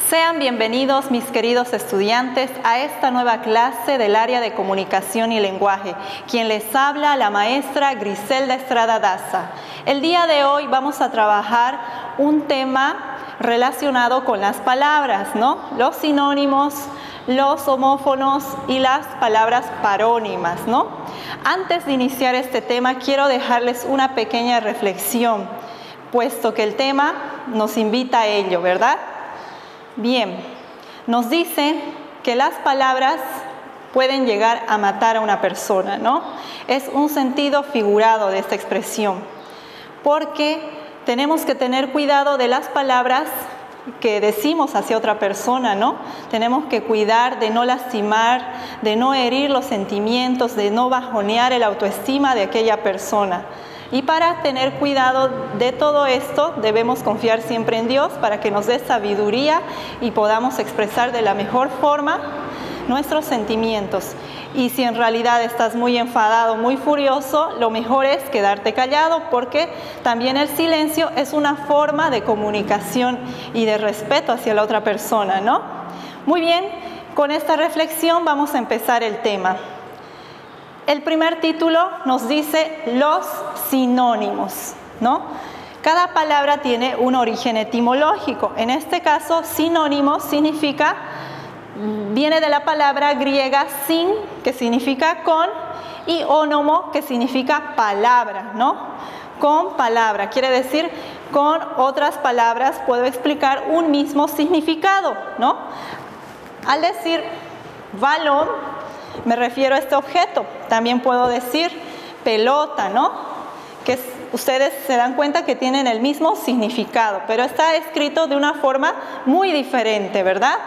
Sean bienvenidos, mis queridos estudiantes, a esta nueva clase del área de comunicación y lenguaje. Quien les habla, la maestra Griselda Estrada Daza. El día de hoy vamos a trabajar un tema relacionado con las palabras, ¿no? Los sinónimos, los homófonos y las palabras parónimas, ¿no? Antes de iniciar este tema, quiero dejarles una pequeña reflexión, puesto que el tema nos invita a ello, ¿verdad? Bien, nos dice que las palabras pueden llegar a matar a una persona, ¿no? Es un sentido figurado de esta expresión, porque tenemos que tener cuidado de las palabras que decimos hacia otra persona, ¿no? Tenemos que cuidar de no lastimar, de no herir los sentimientos, de no bajonear el autoestima de aquella persona. Y para tener cuidado de todo esto, debemos confiar siempre en Dios para que nos dé sabiduría y podamos expresar de la mejor forma nuestros sentimientos. Y si en realidad estás muy enfadado, muy furioso, lo mejor es quedarte callado, porque también el silencio es una forma de comunicación y de respeto hacia la otra persona, ¿no? Muy bien, con esta reflexión vamos a empezar el tema. El primer título nos dice los sinónimos, ¿no? Cada palabra tiene un origen etimológico. En este caso, sinónimo significa, viene de la palabra griega sin, que significa con, y ónomo, que significa palabra, ¿no? Con palabra, quiere decir, con otras palabras puedo explicar un mismo significado, ¿no? Al decir balón, me refiero a este objeto. También puedo decir pelota, ¿no? Que ustedes se dan cuenta que tienen el mismo significado, pero está escrito de una forma muy diferente, ¿verdad?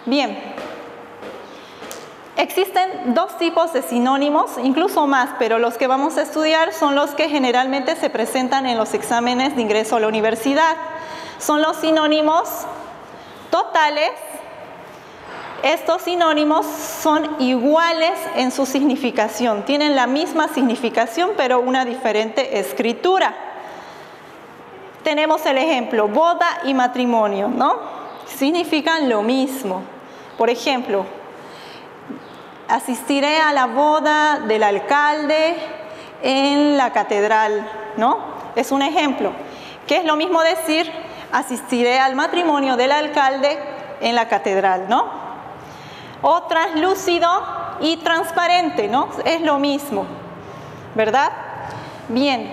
Bien. Existen dos tipos de sinónimos, incluso más, pero los que vamos a estudiar son los que generalmente se presentan en los exámenes de ingreso a la universidad. Son los sinónimos totales. Estos sinónimos son iguales en su significación, tienen la misma significación, pero una diferente escritura. Tenemos el ejemplo, boda y matrimonio, ¿no? Significan lo mismo. Por ejemplo, asistiré a la boda del alcalde en la catedral, ¿no? Es un ejemplo. ¿Qué es lo mismo decir asistiré al matrimonio del alcalde en la catedral, ¿no? O translúcido y transparente, ¿no? Es lo mismo, ¿verdad? Bien,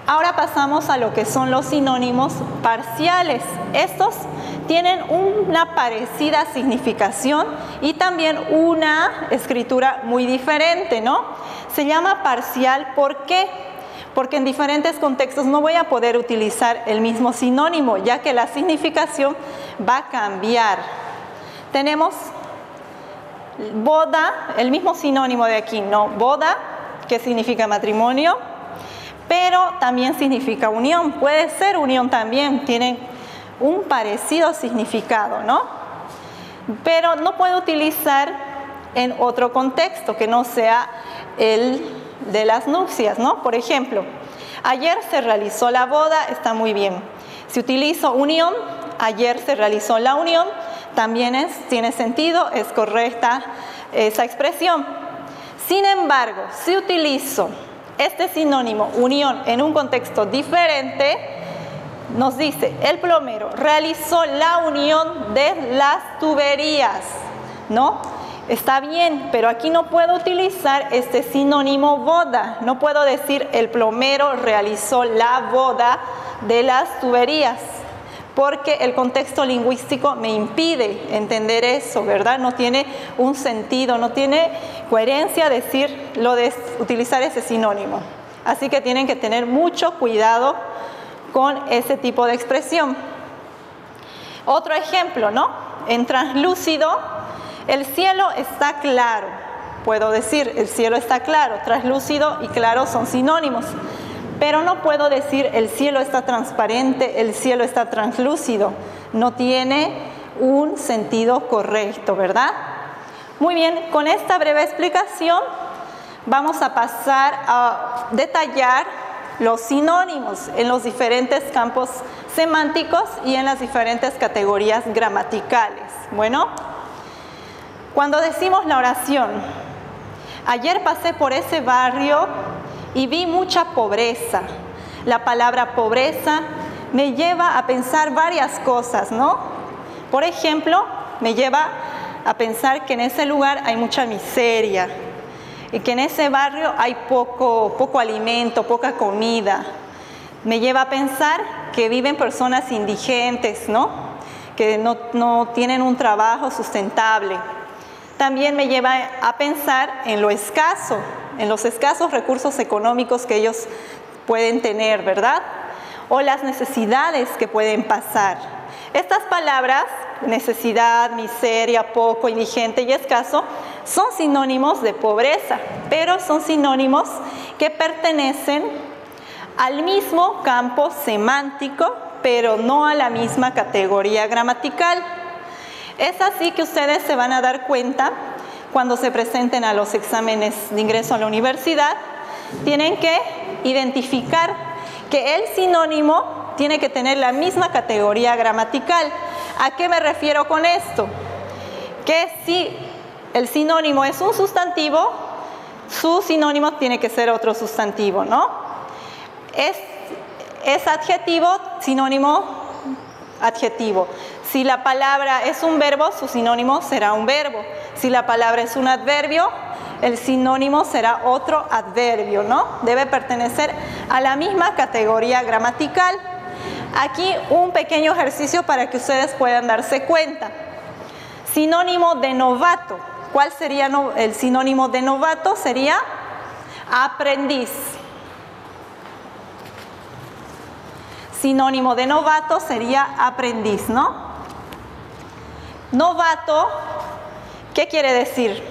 ahora pasamos a lo que son los sinónimos parciales. Estos tienen una parecida significación y también una escritura muy diferente, ¿no? Se llama parcial, ¿por qué? Porque en diferentes contextos no voy a poder utilizar el mismo sinónimo, ya que la significación va a cambiar. Tenemos boda, el mismo sinónimo de aquí, ¿no? Boda, que significa matrimonio, pero también significa unión. Puede ser unión también, tienen un parecido significado, ¿no? Pero no puedo utilizar en otro contexto que no sea el de las nupcias, ¿no? Por ejemplo, ayer se realizó la boda, está muy bien. Si utilizo unión, ayer se realizó la unión, también tiene sentido, es correcta esa expresión. Sin embargo, si utilizo este sinónimo unión en un contexto diferente, nos dice, el plomero realizó la unión de las tuberías, ¿no? Está bien, pero aquí no puedo utilizar este sinónimo boda. No puedo decir el plomero realizó la boda de las tuberías, porque el contexto lingüístico me impide entender eso, ¿verdad? No tiene un sentido, no tiene coherencia utilizar ese sinónimo. Así que tienen que tener mucho cuidado con ese tipo de expresión. Otro ejemplo, ¿no? En translúcido, el cielo está claro. Puedo decir, el cielo está claro. Translúcido y claro son sinónimos. Pero no puedo decir el cielo está transparente, el cielo está translúcido. No tiene un sentido correcto, ¿verdad? Muy bien, con esta breve explicación vamos a pasar a detallar los sinónimos en los diferentes campos semánticos y en las diferentes categorías gramaticales. Bueno, cuando decimos la oración, ayer pasé por ese barrio y vi mucha pobreza. La palabra pobreza me lleva a pensar varias cosas, ¿no? Por ejemplo, me lleva a pensar que en ese lugar hay mucha miseria y que en ese barrio hay poco alimento, poca comida. Me lleva a pensar que viven personas indigentes, ¿no? Que no tienen un trabajo sustentable. También me lleva a pensar en lo escaso, en los escasos recursos económicos que ellos pueden tener, ¿verdad? O las necesidades que pueden pasar. Estas palabras, necesidad, miseria, poco, indigente y escaso, son sinónimos de pobreza, pero son sinónimos que pertenecen al mismo campo semántico, pero no a la misma categoría gramatical. Es así que ustedes se van a dar cuenta cuando se presenten a los exámenes de ingreso a la universidad, tienen que identificar que el sinónimo tiene que tener la misma categoría gramatical. ¿A qué me refiero con esto? Que si el sinónimo es un sustantivo, su sinónimo tiene que ser otro sustantivo, ¿no? Es adjetivo, sinónimo, adjetivo. Si la palabra es un verbo, su sinónimo será un verbo. Si la palabra es un adverbio, el sinónimo será otro adverbio, ¿no? Debe pertenecer a la misma categoría gramatical. Aquí un pequeño ejercicio para que ustedes puedan darse cuenta. Sinónimo de novato. ¿Cuál sería el sinónimo de novato? Sería aprendiz. Sinónimo de novato sería aprendiz, ¿no? Novato, ¿qué quiere decir?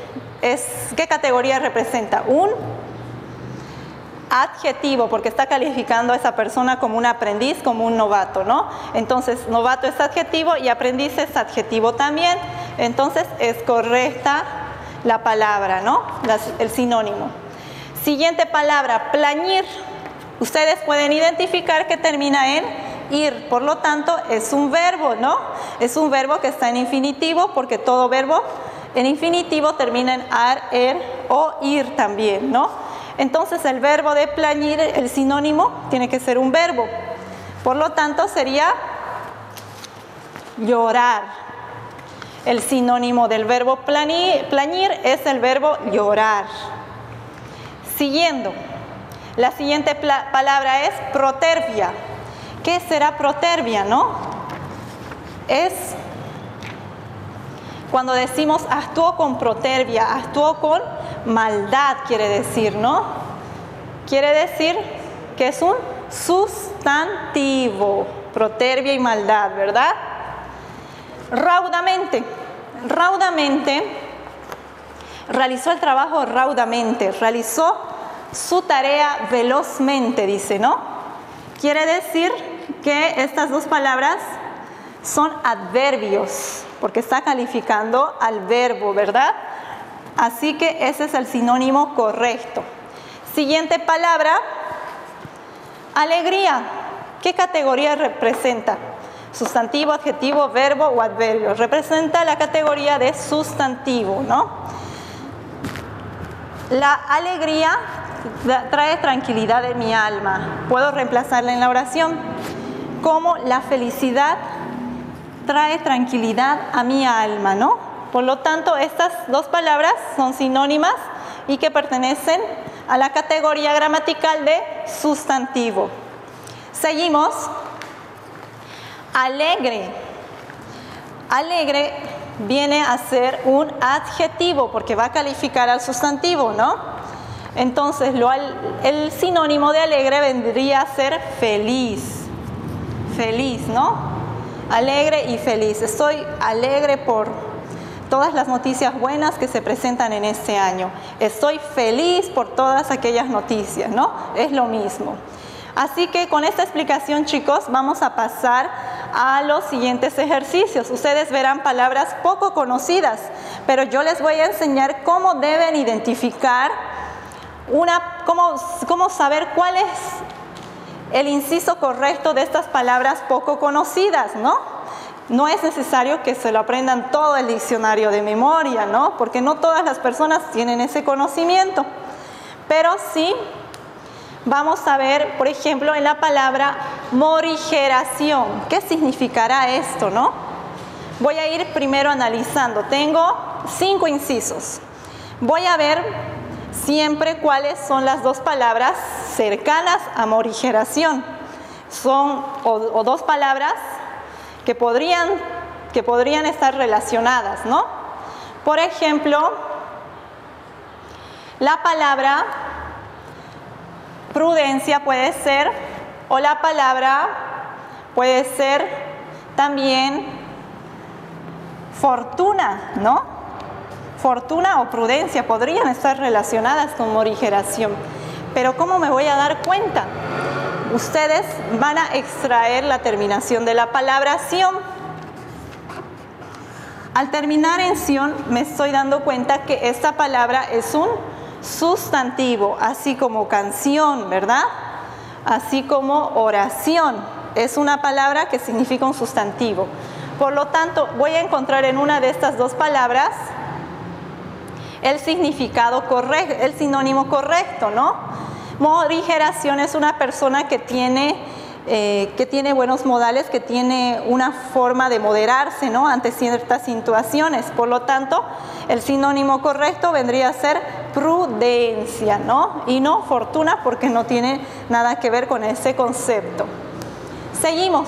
¿Qué categoría representa? Un adjetivo, porque está calificando a esa persona como un aprendiz, como un novato, ¿no? Entonces, novato es adjetivo y aprendiz es adjetivo también. Entonces, es correcta la palabra, ¿no? El sinónimo. Siguiente palabra, plañir. Ustedes pueden identificar que termina en ir, por lo tanto, es un verbo, ¿no? Es un verbo que está en infinitivo, porque todo verbo en infinitivo termina en ar, er o ir también, ¿no? Entonces, el verbo de plañir, el sinónimo, tiene que ser un verbo. Por lo tanto, sería llorar. El sinónimo del verbo plañir es el verbo llorar. Siguiendo, la siguiente palabra es protervia. ¿Qué será protervia, no? Es cuando decimos actuó con protervia, actuó con maldad, quiere decir, ¿no? Quiere decir que es un sustantivo, protervia y maldad, ¿verdad? Raudamente. Raudamente, realizó el trabajo raudamente, realizó su tarea velozmente, dice, ¿no? Quiere decir que estas dos palabras son adverbios, porque está calificando al verbo, ¿verdad? Así que ese es el sinónimo correcto. Siguiente palabra, alegría. ¿Qué categoría representa? Sustantivo, adjetivo, verbo o adverbio. Representa la categoría de sustantivo, ¿no? La alegría trae tranquilidad en mi alma. Puedo reemplazarla en la oración como la felicidad trae tranquilidad a mi alma, ¿no? Por lo tanto, estas dos palabras son sinónimas y que pertenecen a la categoría gramatical de sustantivo. Seguimos. Alegre. Alegre viene a ser un adjetivo porque va a calificar al sustantivo, ¿no? Entonces, el sinónimo de alegre vendría a ser feliz. Feliz, ¿no? Alegre y feliz. Estoy alegre por todas las noticias buenas que se presentan en este año. Estoy feliz por todas aquellas noticias, ¿no? Es lo mismo. Así que con esta explicación, chicos, vamos a pasar a los siguientes ejercicios. Ustedes verán palabras poco conocidas, pero yo les voy a enseñar cómo deben identificar cómo saber cuál es el inciso correcto de estas palabras poco conocidas, ¿no? No es necesario que se lo aprendan todo el diccionario de memoria, ¿no? Porque no todas las personas tienen ese conocimiento. Pero sí, vamos a ver, por ejemplo, en la palabra morigeración. ¿Qué significará esto, no? Voy a ir primero analizando. Tengo 5 incisos. Voy a ver siempre cuáles son las 2 palabras cercanas a morigeración. Son o 2 palabras que podrían estar relacionadas, ¿no? Por ejemplo, la palabra prudencia puede ser, o la palabra puede ser también fortuna, ¿no? Fortuna o prudencia podrían estar relacionadas con morigeración. Pero ¿cómo me voy a dar cuenta? Ustedes van a extraer la terminación de la palabra ción. Al terminar en ción, me estoy dando cuenta que esta palabra es un sustantivo, así como canción, ¿verdad? Así como oración. Es una palabra que significa un sustantivo. Por lo tanto, voy a encontrar en una de estas 2 palabras el significado correcto, el sinónimo correcto, ¿no? Morigeración es una persona que tiene buenos modales, que tiene una forma de moderarse, ¿no? Ante ciertas situaciones. Por lo tanto, el sinónimo correcto vendría a ser prudencia, ¿no? Y no fortuna, porque no tiene nada que ver con ese concepto. Seguimos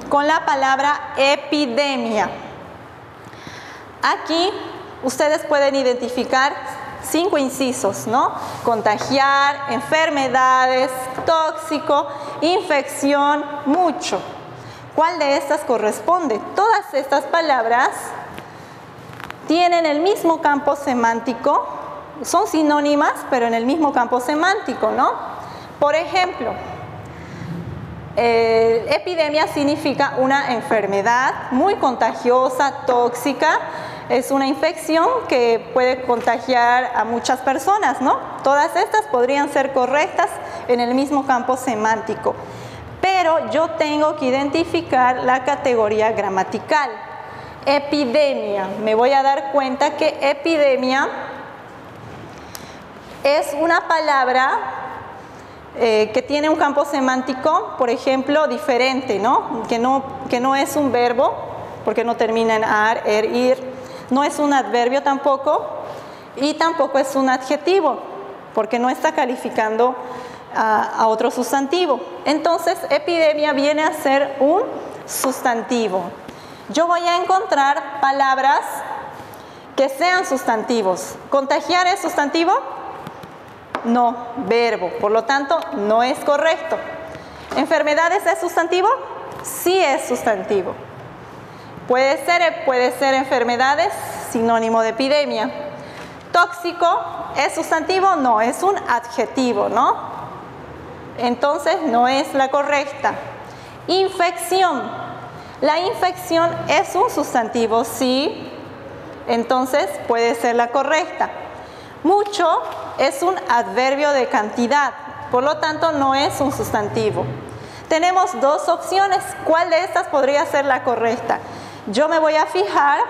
con la palabra epidemia. Aquí ustedes pueden identificar 5 incisos, ¿no? Contagiar, enfermedades, tóxico, infección, mucho. ¿Cuál de estas corresponde? Todas estas palabras tienen el mismo campo semántico, son sinónimas, pero en el mismo campo semántico, ¿no? Por ejemplo, epidemia significa una enfermedad muy contagiosa, tóxica. Es una infección que puede contagiar a muchas personas, ¿no? Todas estas podrían ser correctas en el mismo campo semántico. Pero yo tengo que identificar la categoría gramatical. Epidemia. Me voy a dar cuenta que epidemia es una palabra que tiene un campo semántico, por ejemplo, diferente, ¿no? Que no es un verbo, porque no termina en ar, er, ir. No es un adverbio tampoco, y tampoco es un adjetivo, porque no está calificando a otro sustantivo. Entonces, epidemia viene a ser un sustantivo. Yo voy a encontrar palabras que sean sustantivos. ¿Contagiar es sustantivo? No, verbo. Por lo tanto, no es correcto. ¿Enfermedades es sustantivo? Sí es sustantivo. Puede ser enfermedades, sinónimo de epidemia. Tóxico, ¿es sustantivo? No, es un adjetivo, ¿no? Entonces, no es la correcta. Infección. La infección es un sustantivo, sí. Entonces, puede ser la correcta. Mucho es un adverbio de cantidad, por lo tanto, no es un sustantivo. Tenemos 2 opciones. ¿Cuál de estas podría ser la correcta? Yo me voy a fijar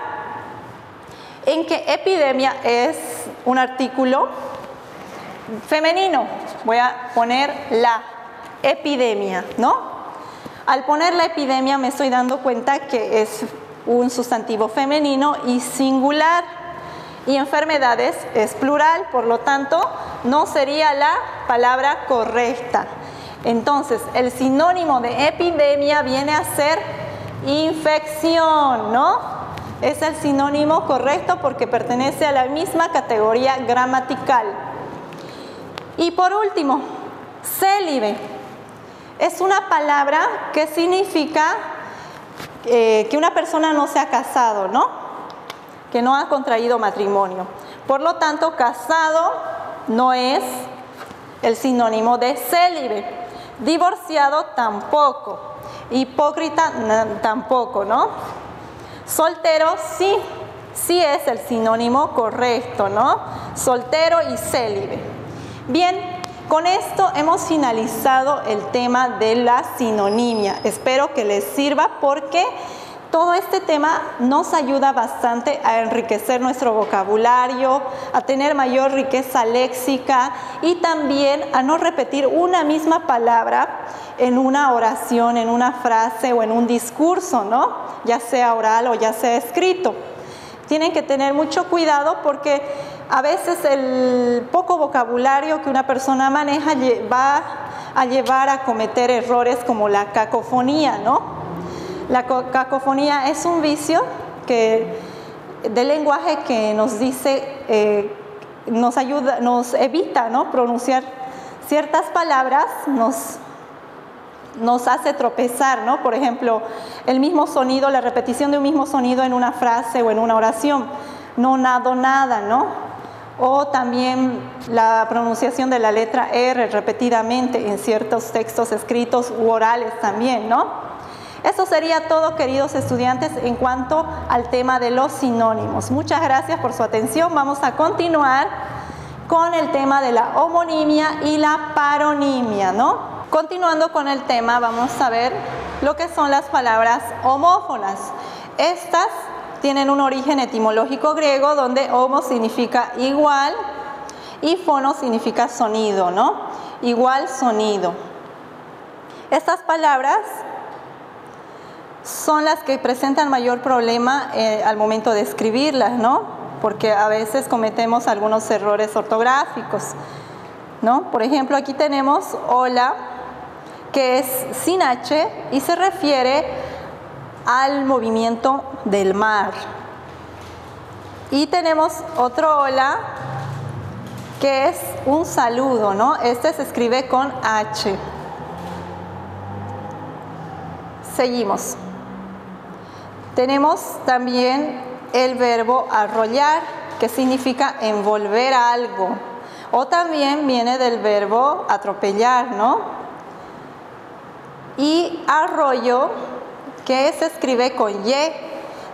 en que epidemia es un artículo femenino. Voy a poner la epidemia, ¿no? Al poner la epidemia me estoy dando cuenta que es un sustantivo femenino y singular. Y enfermedades es plural, por lo tanto, no sería la palabra correcta. Entonces, el sinónimo de epidemia viene a ser infección, ¿no? Es el sinónimo correcto porque pertenece a la misma categoría gramatical. Y por último, célibe. Es una palabra que significa que una persona no se ha casado, ¿no? Que no ha contraído matrimonio. Por lo tanto, casado no es el sinónimo de célibe. Divorciado tampoco. Hipócrita tampoco, ¿no? Soltero sí es el sinónimo correcto, ¿no? Soltero y célibe. Bien, Con esto hemos finalizado el tema de la sinonimia. Espero que les sirva porque todo este tema nos ayuda bastante a enriquecer nuestro vocabulario, a tener mayor riqueza léxica y también a no repetir una misma palabra en una oración, en una frase o en un discurso, ¿no? Ya sea oral o ya sea escrito. Tienen que tener mucho cuidado porque a veces el poco vocabulario que una persona maneja va a llevar a cometer errores como la cacofonía, ¿no? La cacofonía es un vicio del lenguaje que nos dice, nos evita, ¿no? Pronunciar ciertas palabras, nos hace tropezar, ¿no? Por ejemplo, el mismo sonido, la repetición de un mismo sonido en una frase o en una oración. No, nado, nada, ¿no? O también la pronunciación de la letra R repetidamente en ciertos textos escritos u orales también, ¿no? Eso sería todo, queridos estudiantes, en cuanto al tema de los sinónimos. Muchas gracias por su atención. Vamos a continuar con el tema de la homonimia y la paronimia, ¿no? Continuando con el tema, vamos a ver lo que son las palabras homófonas. Estas tienen un origen etimológico griego donde homo significa igual y fono significa sonido, ¿no? Igual, sonido. Estas palabras son las que presentan mayor problema al momento de escribirlas, ¿no? Porque a veces cometemos algunos errores ortográficos, ¿no? Por ejemplo, aquí tenemos hola, que es sin H y se refiere al movimiento del mar. Y tenemos otro hola, que es un saludo, ¿no? Este se escribe con H. Seguimos. Tenemos también el verbo arrollar, que significa envolver algo. O también viene del verbo atropellar, ¿no? Y arroyo, que se escribe con Y,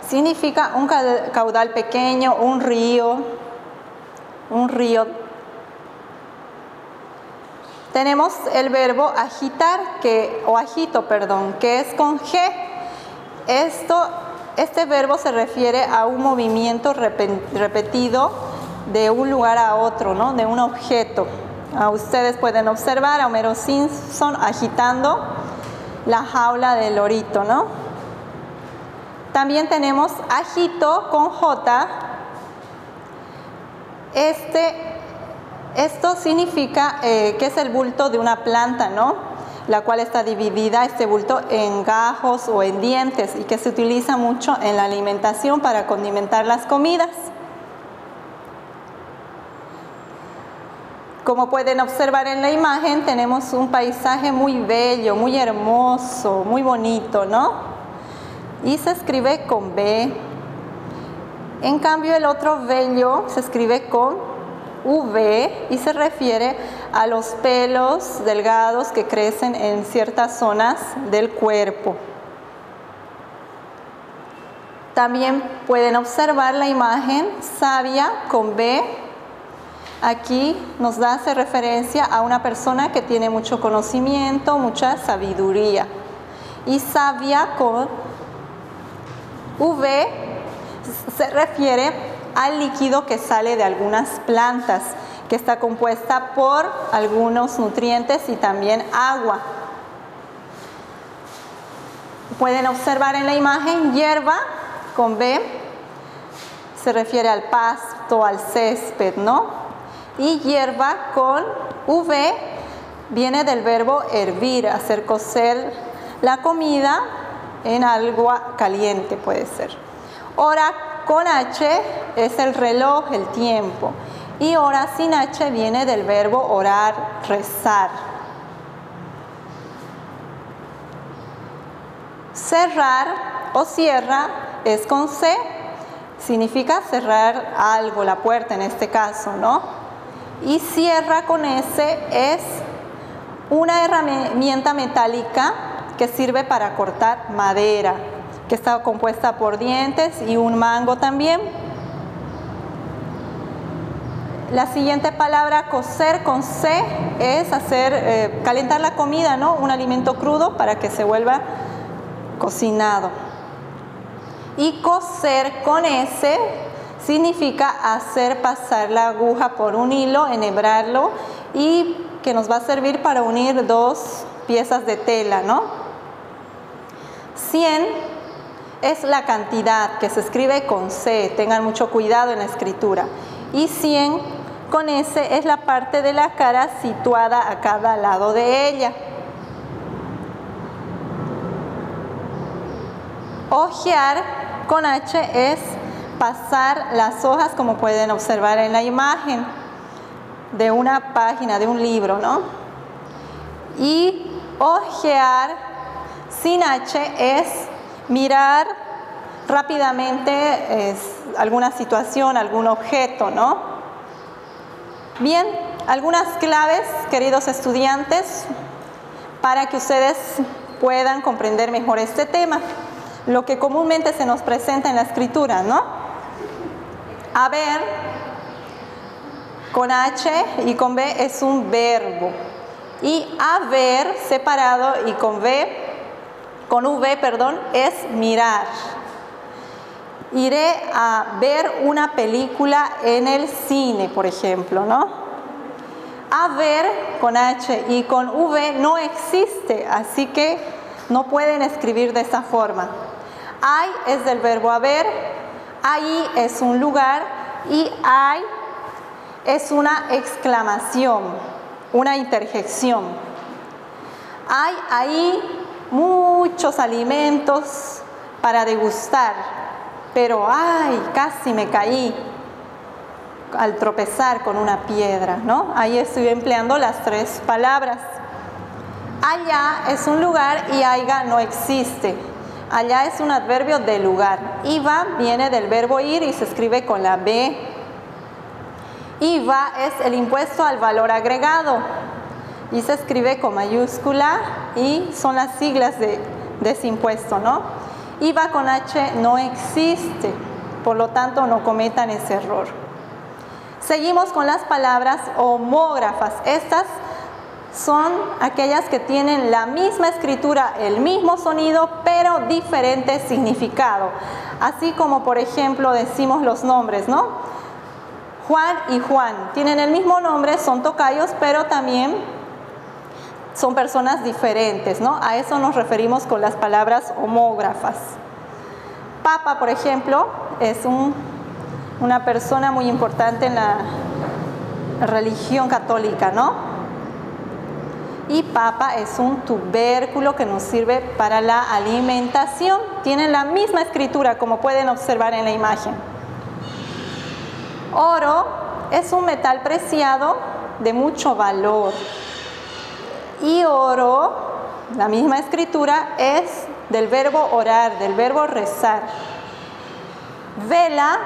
significa un caudal pequeño, un río. Tenemos el verbo agitar, agito, que es con G. Este verbo se refiere a un movimiento repetido de un lugar a otro, ¿no? De un objeto. Ustedes pueden observar a Homero Simpson agitando la jaula del lorito, ¿no? También tenemos agito con J. Esto significa que es el bulto de una planta, ¿no? La cual está dividida, este bulto, en gajos o en dientes y que se utiliza mucho en la alimentación para condimentar las comidas. Como pueden observar en la imagen, tenemos un paisaje muy bello, muy hermoso, muy bonito, ¿no? Y se escribe con B. En cambio, el otro bello se escribe con V y se refiere a los pelos delgados que crecen en ciertas zonas del cuerpo. También pueden observar la imagen sabia con B. Aquí nos hace referencia a una persona que tiene mucho conocimiento, mucha sabiduría. Y sabia con V se refiere al líquido que sale de algunas plantas, que está compuesta por algunos nutrientes y también agua. Pueden observar en la imagen hierba con B, se refiere al pasto, al césped, ¿no? Y hierba con V viene del verbo hervir, hacer cocer la comida en agua caliente, puede ser. Hora con H es el reloj, el tiempo. Y hora sin H viene del verbo orar, rezar. Cerrar o cierra es con C. Significa cerrar algo, la puerta en este caso, ¿no? Y cierra con S es una herramienta metálica que sirve para cortar madera, que está compuesta por dientes y un mango también. La siguiente palabra, cocer, con C, es calentar la comida, ¿no? Un alimento crudo para que se vuelva cocinado. Y coser, con S, significa hacer pasar la aguja por un hilo, enhebrarlo, y que nos va a servir para unir dos piezas de tela, ¿no? 100 es la cantidad, que se escribe con C, tengan mucho cuidado en la escritura. Y 100 con S es la parte de la cara situada a cada lado de ella. Hojear con H es pasar las hojas, como pueden observar en la imagen, de una página, de un libro, ¿no? Y hojear sin H es mirar rápidamente alguna situación, algún objeto, ¿no? Bien, algunas claves, queridos estudiantes, para que ustedes puedan comprender mejor este tema, lo que comúnmente se nos presenta en la escritura, ¿no? Haber, con H y con B, es un verbo. Y haber, separado, y con V, es mirar. Iré a ver una película en el cine, por ejemplo, ¿no? A ver, con H y con V, no existe, así que no pueden escribir de esa forma. Hay es del verbo haber, ahí es un lugar, y hay es una exclamación, una interjección. Hay ahí muchos alimentos para degustar, pero ¡ay! Casi me caí al tropezar con una piedra, ¿no? Ahí estoy empleando las tres palabras. Allá es un lugar y aiga no existe. Allá es un adverbio de lugar. Iba viene del verbo ir y se escribe con la B. IVA es el impuesto al valor agregado y se escribe con mayúscula y son las siglas de ese impuesto, ¿no? IVA con H no existe, por lo tanto no cometan ese error. Seguimos con las palabras homógrafas. Estas son aquellas que tienen la misma escritura, el mismo sonido, pero diferente significado. Así como, por ejemplo, decimos los nombres, ¿no? Juan y Juan tienen el mismo nombre, son tocayos, pero también son personas diferentes, ¿no? A eso nos referimos con las palabras homógrafas. Papa, por ejemplo, es una persona muy importante en la religión católica, ¿no? Y papa es un tubérculo que nos sirve para la alimentación. Tienen la misma escritura, como pueden observar en la imagen. Oro es un metal preciado de mucho valor. Y oro, la misma escritura, es del verbo orar, del verbo rezar. Vela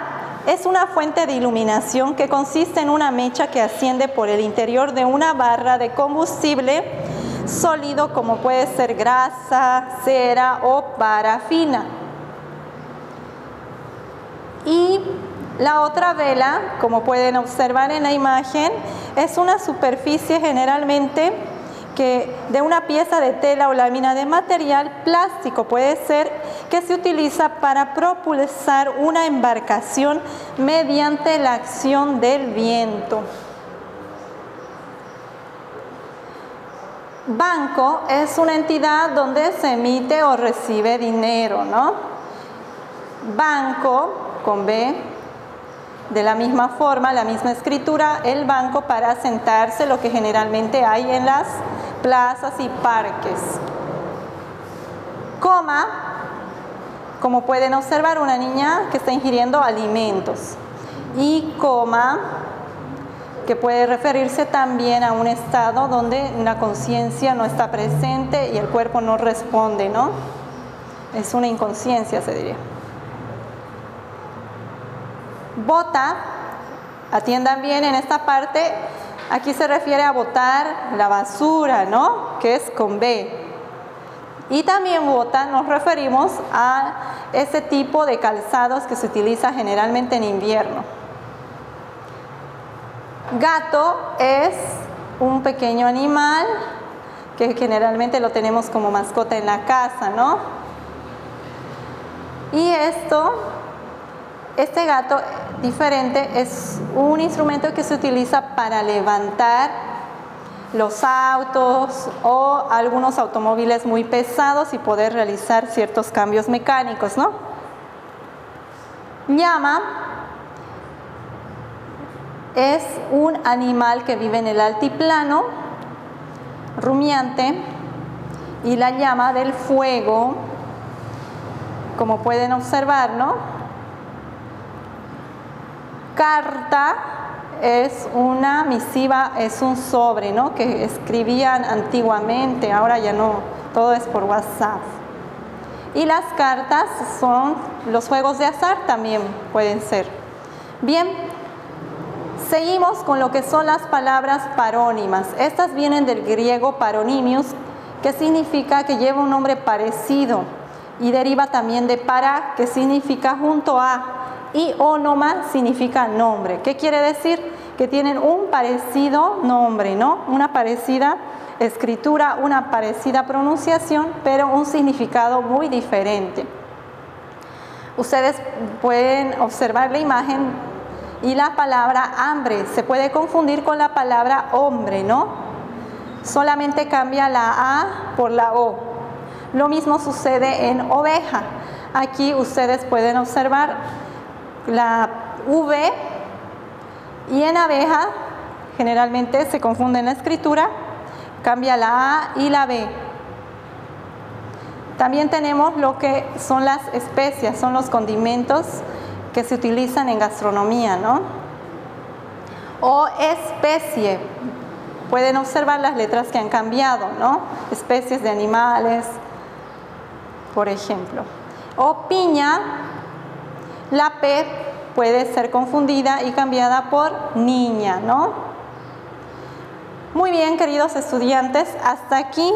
es una fuente de iluminación que consiste en una mecha que asciende por el interior de una barra de combustible sólido, como puede ser grasa, cera o parafina. Y la otra vela, como pueden observar en la imagen, es una superficie generalmente de una pieza de tela o lámina de material plástico, puede ser, que se utiliza para propulsar una embarcación mediante la acción del viento. Banco es una entidad donde se emite o recibe dinero, ¿no? Banco, con B, de la misma forma, la misma escritura, el banco para sentarse, lo que generalmente hay en las plazas y parques. Coma, como pueden observar, una niña que está ingiriendo alimentos. Y coma, que puede referirse también a un estado donde la conciencia no está presente y el cuerpo no responde, ¿no? Es una inconsciencia, se diría. Bota, atiendan bien en esta parte, aquí se refiere a botar la basura, ¿no? Que es con B. Y también bota nos referimos a ese tipo de calzados que se utiliza generalmente en invierno. Gato es un pequeño animal que generalmente lo tenemos como mascota en la casa, ¿no? Y este gato diferente es un instrumento que se utiliza para levantar los autos o algunos automóviles muy pesados y poder realizar ciertos cambios mecánicos, ¿no? Llama es un animal que vive en el altiplano, rumiante, y la llama del fuego, como pueden observar, ¿no? Carta es una misiva, es un sobre, ¿no? Que escribían antiguamente, ahora ya no, todo es por WhatsApp. Y las cartas son los juegos de azar, también pueden ser. Bien, seguimos con lo que son las palabras parónimas. Estas vienen del griego paronimius, que significa que lleva un nombre parecido, y deriva también de para, que significa junto a, y onoma significa nombre. ¿Qué quiere decir? Que tienen un parecido nombre, ¿no? Una parecida escritura, una parecida pronunciación, pero un significado muy diferente. Ustedes pueden observar la imagen y la palabra hambre se puede confundir con la palabra hombre, ¿no? Solamente cambia la A por la O. Lo mismo sucede en oveja. Aquí ustedes pueden observar la V, y en abeja generalmente se confunde en la escritura, cambia la A y la B. También tenemos lo que son las especias, son los condimentos que se utilizan en gastronomía, ¿no? O especie, pueden observar las letras que han cambiado, ¿no? Especies de animales, por ejemplo. O piña, la P puede ser confundida y cambiada por niña, ¿no? Muy bien, queridos estudiantes, hasta aquí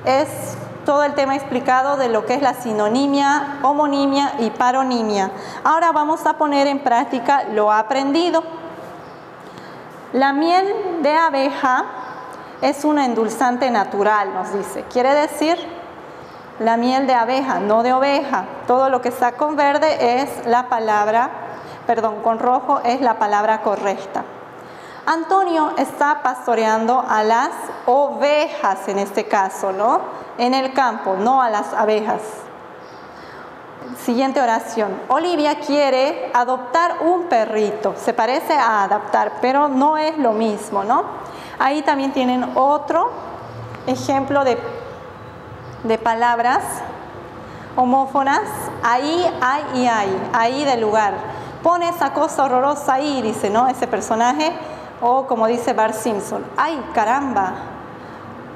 es todo el tema explicado de lo que es la sinonimia, homonimia y paronimia. Ahora vamos a poner en práctica lo aprendido. La miel de abeja es un endulzante natural, nos dice. Quiere decir la miel de abeja, no de oveja. Todo lo que está con verde es la palabra, con rojo es la palabra correcta. Antonio está pastoreando a las ovejas en este caso, ¿no? En el campo, no a las abejas. Siguiente oración. Olivia quiere adoptar un perrito. Se parece a adaptar, pero no es lo mismo, ¿no? Ahí también tienen otro ejemplo de palabras homófonas. Ahí, hay y hay. Ahí de lugar. Pone esa cosa horrorosa ahí, dice, ¿no? Ese personaje. O como dice Bart Simpson, ¡ay, caramba!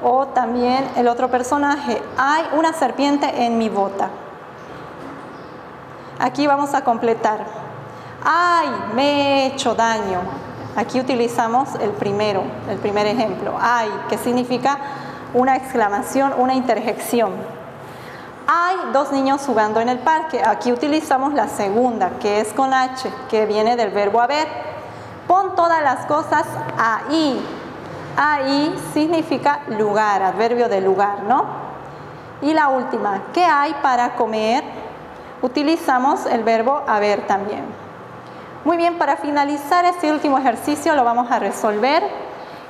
O también el otro personaje, ¡hay una serpiente en mi bota! Aquí vamos a completar. ¡Ay, me he hecho daño! Aquí utilizamos el primer ejemplo. ¡Ay!, que significa una exclamación, una interjección. Hay dos niños jugando en el parque. Aquí utilizamos la segunda, que es con H, que viene del verbo haber. Pon todas las cosas ahí. Ahí significa lugar, adverbio de lugar, ¿no? Y la última, ¿qué hay para comer? Utilizamos el verbo haber también. Muy bien, para finalizar este último ejercicio lo vamos a resolver,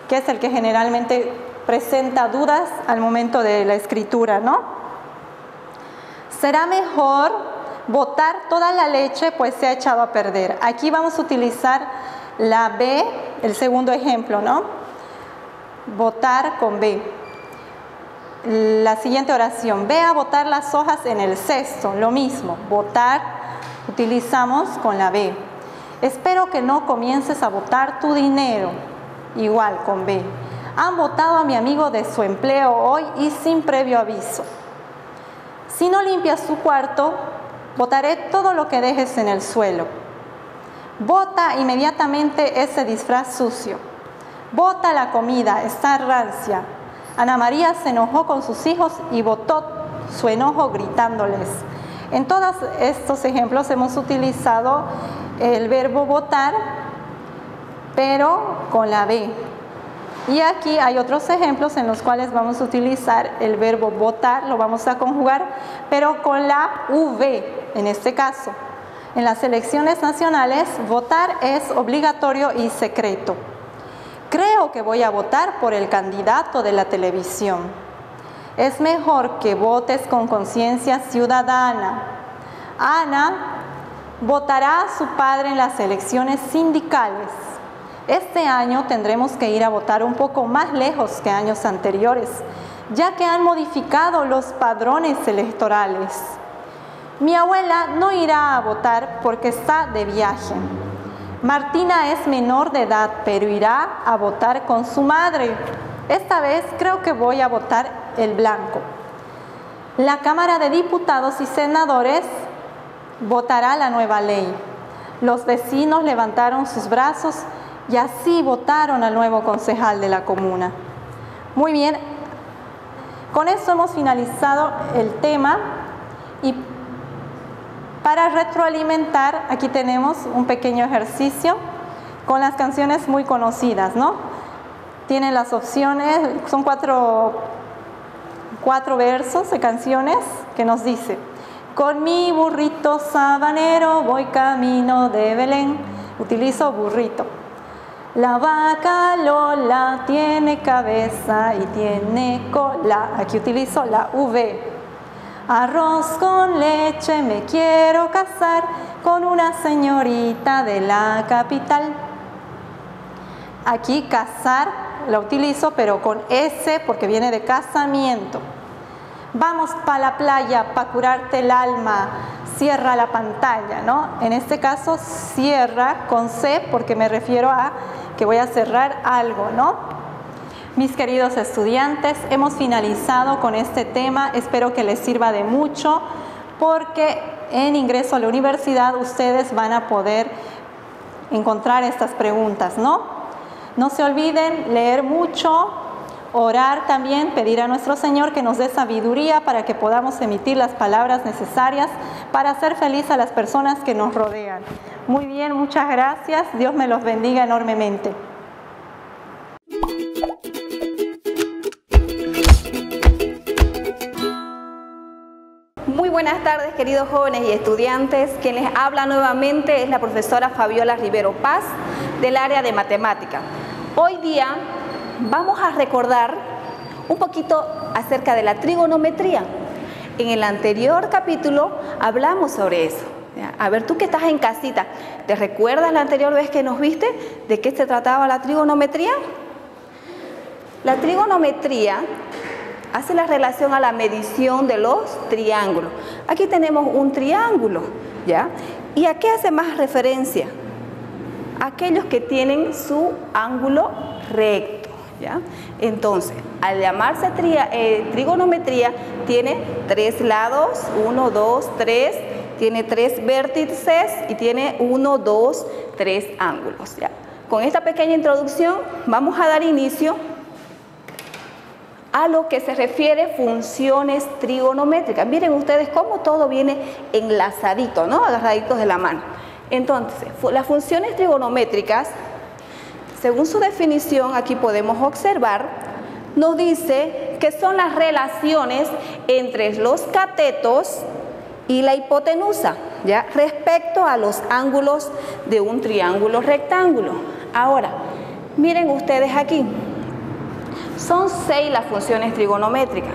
que es el que generalmente presenta dudas al momento de la escritura, ¿no? Será mejor botar toda la leche, pues se ha echado a perder. Aquí vamos a utilizar la B, el segundo ejemplo, ¿no? Botar con B. La siguiente oración, ve a botar las hojas en el cesto, lo mismo, botar utilizamos con la B. Espero que no comiences a botar tu dinero, igual con B. Han botado a mi amigo de su empleo hoy y sin previo aviso. Si no limpias tu cuarto, botaré todo lo que dejes en el suelo. Bota inmediatamente ese disfraz sucio. Bota la comida, está rancia. Ana María se enojó con sus hijos y botó su enojo gritándoles. En todos estos ejemplos hemos utilizado el verbo botar pero con la B. Y aquí hay otros ejemplos en los cuales vamos a utilizar el verbo votar, lo vamos a conjugar, pero con la V en este caso. En las elecciones nacionales, votar es obligatorio y secreto. Creo que voy a votar por el candidato de la televisión. Es mejor que votes con conciencia ciudadana. Ana votará a su padre en las elecciones sindicales. Este año tendremos que ir a votar un poco más lejos que años anteriores, ya que han modificado los padrones electorales. Mi abuela no irá a votar porque está de viaje. Martina es menor de edad, pero irá a votar con su madre. Esta vez creo que voy a votar el blanco. La Cámara de Diputados y Senadores votará la nueva ley. Los vecinos levantaron sus brazos y así votaron al nuevo concejal de la comuna. Muy bien, con esto hemos finalizado el tema y para retroalimentar, aquí tenemos un pequeño ejercicio con las canciones muy conocidas, ¿no? Tienen las opciones, son cuatro versos de canciones que nos dice: con mi burrito sabanero voy camino de Belén. Utilizo burrito. La vaca Lola tiene cabeza y tiene cola. Aquí utilizo la V. Arroz con leche me quiero casar con una señorita de la capital. Aquí casar la utilizo pero con S porque viene de casamiento. Vamos pa' la playa pa' curarte el alma. Cierra la pantalla, ¿no? En este caso cierra con C porque me refiero a que voy a cerrar algo, ¿no? Mis queridos estudiantes, hemos finalizado con este tema. Espero que les sirva de mucho porque en ingreso a la universidad ustedes van a poder encontrar estas preguntas, ¿no? No se olviden leer mucho, orar también, pedir a nuestro Señor que nos dé sabiduría para que podamos emitir las palabras necesarias para hacer feliz a las personas que nos rodean. Muy bien, muchas gracias. Dios me los bendiga enormemente. Muy buenas tardes, queridos jóvenes y estudiantes. Quien les habla nuevamente es la profesora Fabiola Rivero Paz del área de matemática. Hoy día vamos a recordar un poquito acerca de la trigonometría. En el anterior capítulo hablamos sobre eso. A ver, tú que estás en casita, ¿te recuerdas la anterior vez que nos viste de qué se trataba la trigonometría? La trigonometría hace la relación a la medición de los triángulos. Aquí tenemos un triángulo, ¿ya? ¿Y a qué hace más referencia? Aquellos que tienen su ángulo recto, ¿ya? Entonces, al llamarse trigonometría, tiene 3 lados, 1, 2, 3, tiene 3 vértices y tiene 1, 2, 3 ángulos, ¿ya? Con esta pequeña introducción vamos a dar inicio a lo que se refiere funciones trigonométricas. Miren ustedes cómo todo viene enlazadito, ¿no? Agarraditos de la mano. Entonces, las funciones trigonométricas, según su definición, aquí podemos observar, nos dice que son las relaciones entre los catetos y la hipotenusa, ¿ya? Respecto a los ángulos de un triángulo rectángulo. Ahora, miren ustedes aquí. Son 6 las funciones trigonométricas.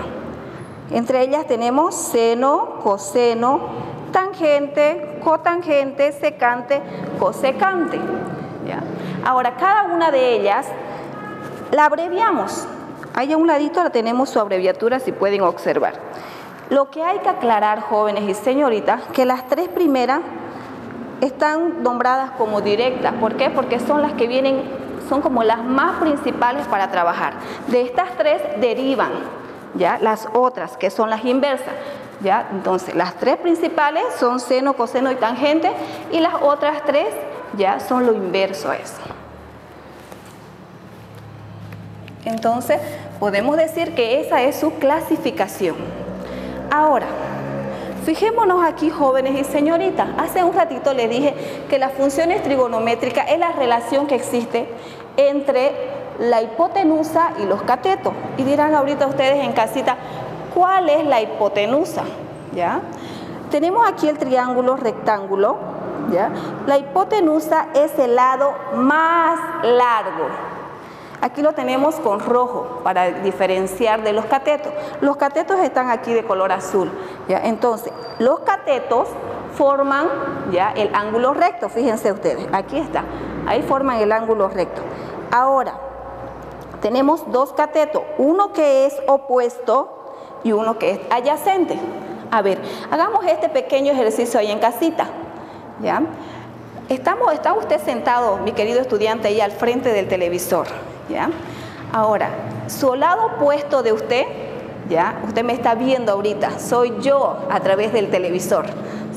Entre ellas tenemos seno, coseno, tangente, cotangente, secante, cosecante, ¿ya? Ahora, cada una de ellas la abreviamos. Ahí a un ladito la tenemos su abreviatura, si pueden observar. Lo que hay que aclarar, jóvenes y señoritas, que las 3 primeras están nombradas como directas. ¿Por qué? Porque son las que son como las más principales para trabajar. De estas 3 derivan, ¿ya? Las otras, que son las inversas, ¿ya? Entonces, las 3 principales son seno, coseno y tangente, y las otras 3 ya son lo inverso a eso. Entonces, podemos decir que esa es su clasificación. Ahora, Fijémonos aquí, jóvenes y señoritas. Hace un ratito les dije que las funciones trigonométricas es la relación que existe entre la hipotenusa y los catetos. Y dirán ahorita ustedes en casita, ¿cuál es la hipotenusa? ¿Ya? Tenemos aquí el triángulo rectángulo, ¿ya? La hipotenusa es el lado más largo. Aquí lo tenemos con rojo para diferenciar de los catetos. Los catetos están aquí de color azul, ¿ya? Entonces, los catetos forman ya el ángulo recto. Fíjense ustedes, aquí está. Ahí forman el ángulo recto. Ahora, tenemos dos catetos, uno que es opuesto y uno que es adyacente. A ver, hagamos este pequeño ejercicio ahí en casita, ¿ya? Está usted sentado, mi querido estudiante, ahí al frente del televisor, ¿ya? Ahora, su lado opuesto de usted, ¿ya? Usted me está viendo ahorita, soy yo a través del televisor,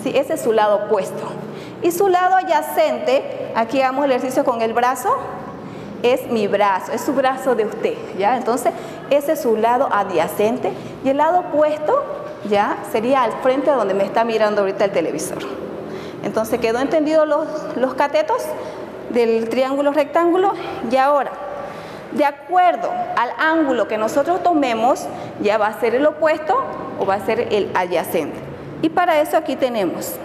¿sí? Ese es su lado opuesto. Y su lado adyacente, aquí hagamos el ejercicio con el brazo, es mi brazo, es su brazo de usted, ¿ya? Entonces, ese es su lado adyacente y el lado opuesto, ¿ya? Sería al frente donde me está mirando ahorita el televisor. Entonces, ¿quedó entendido los catetos del triángulo rectángulo? Y ahora, de acuerdo al ángulo que nosotros tomemos, ya va a ser el opuesto o va a ser el adyacente. Y para eso aquí tenemos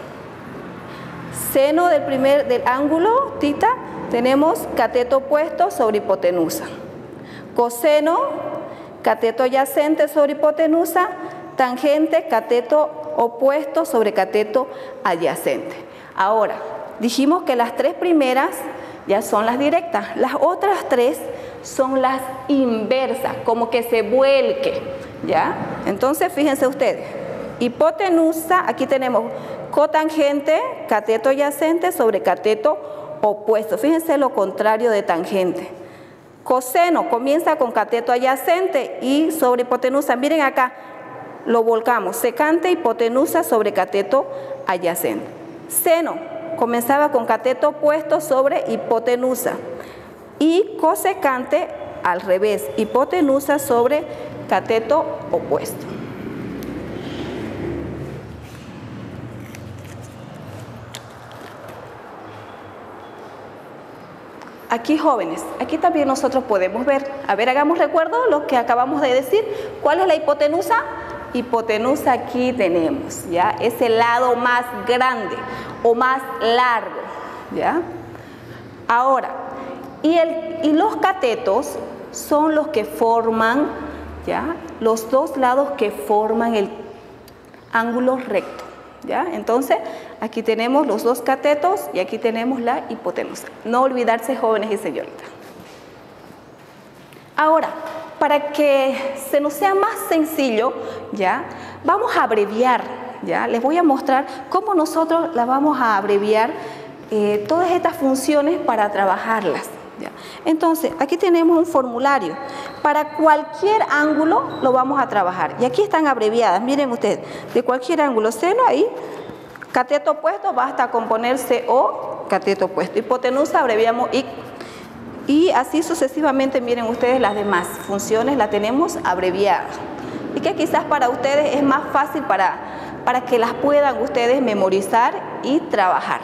seno del ángulo tita, tenemos cateto opuesto sobre hipotenusa. Coseno, cateto adyacente sobre hipotenusa. Tangente, cateto opuesto sobre cateto adyacente. Ahora, dijimos que las tres primeras ya son las directas. Las otras tres son las inversas, como que se vuelque, ¿ya? Entonces, fíjense ustedes. Hipotenusa, aquí tenemos cotangente, cateto adyacente sobre cateto opuesto. Fíjense lo contrario de tangente. Coseno comienza con cateto adyacente y sobre hipotenusa. Miren acá, lo volcamos. Secante, hipotenusa sobre cateto adyacente. Seno comenzaba con cateto opuesto sobre hipotenusa. Y cosecante al revés, hipotenusa sobre cateto opuesto. Aquí, jóvenes, aquí también nosotros podemos ver. A ver, hagamos recuerdo lo que acabamos de decir. ¿Cuál es la hipotenusa? Hipotenusa aquí tenemos, ¿ya? Es el lado más grande o más largo, ¿ya? Ahora, y los catetos son los que forman, ¿ya? Los dos lados que forman el ángulo recto, ¿ya? Entonces, aquí tenemos los dos catetos y aquí tenemos la hipotenusa. No olvidarse, jóvenes y señoritas. Ahora, para que se nos sea más sencillo, ¿ya? Vamos a abreviar, ¿ya? Les voy a mostrar cómo nosotros la vamos a abreviar todas estas funciones para trabajarlas, ¿ya? Entonces, aquí tenemos un formulario. Para cualquier ángulo lo vamos a trabajar. Y aquí están abreviadas, miren ustedes, de cualquier ángulo, seno ahí, cateto opuesto, basta con poner CO, cateto opuesto. Hipotenusa abreviamos I. Y así sucesivamente, miren ustedes, las demás funciones las tenemos abreviadas. Y que quizás para ustedes es más fácil para que las puedan ustedes memorizar y trabajar.